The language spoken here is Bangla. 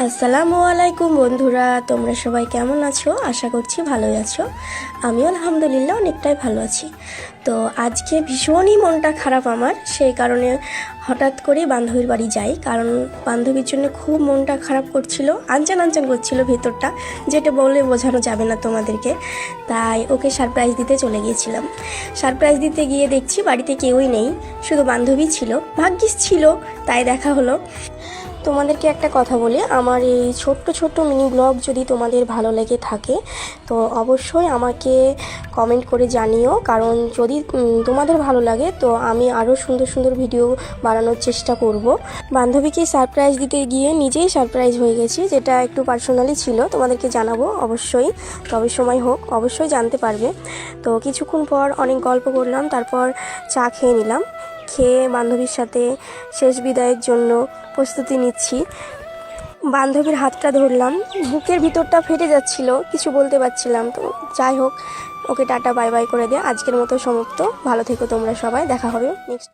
আসসালামু আলাইকুম বন্ধুরা, তোমরা সবাই কেমন আছো? আশা করছি ভালোই আছো। আমিও আলহামদুলিল্লাহ অনেকটাই ভালো আছি। তো আজকে ভীষণই মনটা খারাপ আমার, সেই কারণে হঠাৎ করেই বান্ধবীর বাড়ি যাই। কারণ বান্ধবীর জন্য খুব মনটা খারাপ করছিল, আনচান আনচান করছিল ভেতরটা, যেটা বলে বোঝানো যাবে না তোমাদেরকে। তাই ওকে সারপ্রাইজ দিতে চলে গিয়েছিলাম। সারপ্রাইজ দিতে গিয়ে দেখছি বাড়িতে কেউই নেই, শুধু বান্ধবী ছিল। ভাগ্যিস ছিল, তাই দেখা হলো। তোমাদেরকে একটা কথা বলি, আমার এই ছোট্ট ছোট্ট মিনি ব্লগ যদি তোমাদের ভালো লেগে থাকে তো অবশ্যই আমাকে কমেন্ট করে জানিও। কারণ যদি তোমাদের ভালো লাগে তো আমি আরও সুন্দর সুন্দর ভিডিও বানানোর চেষ্টা করব। বান্ধবীকে সারপ্রাইজ দিতে গিয়ে নিজেই সারপ্রাইজ হয়ে গেছি, যেটা একটু পার্সোনালি ছিল, তোমাদেরকে জানাবো অবশ্যই। তবে সময় হোক, অবশ্যই জানতে পারবে। তো কিছুক্ষণ পর অনেক গল্প করলাম, তারপর চা খেয়ে নিলাম। খেয়ে বান্ধবীর সাথে শেষ বিদায়ের জন্য প্রস্তুতি নিচ্ছি। বান্ধবীর হাতটা ধরলাম, বুকের ভিতরটা ফেটে যাচ্ছিল, কিছু বলতে পারছিলাম। তো যাই হোক, ওকে টাটা বাই বাই করে দিয়ে আজকের মতো সমাপ্ত। ভালো থেকো তোমরা সবাই, দেখা হবে নেক্সট।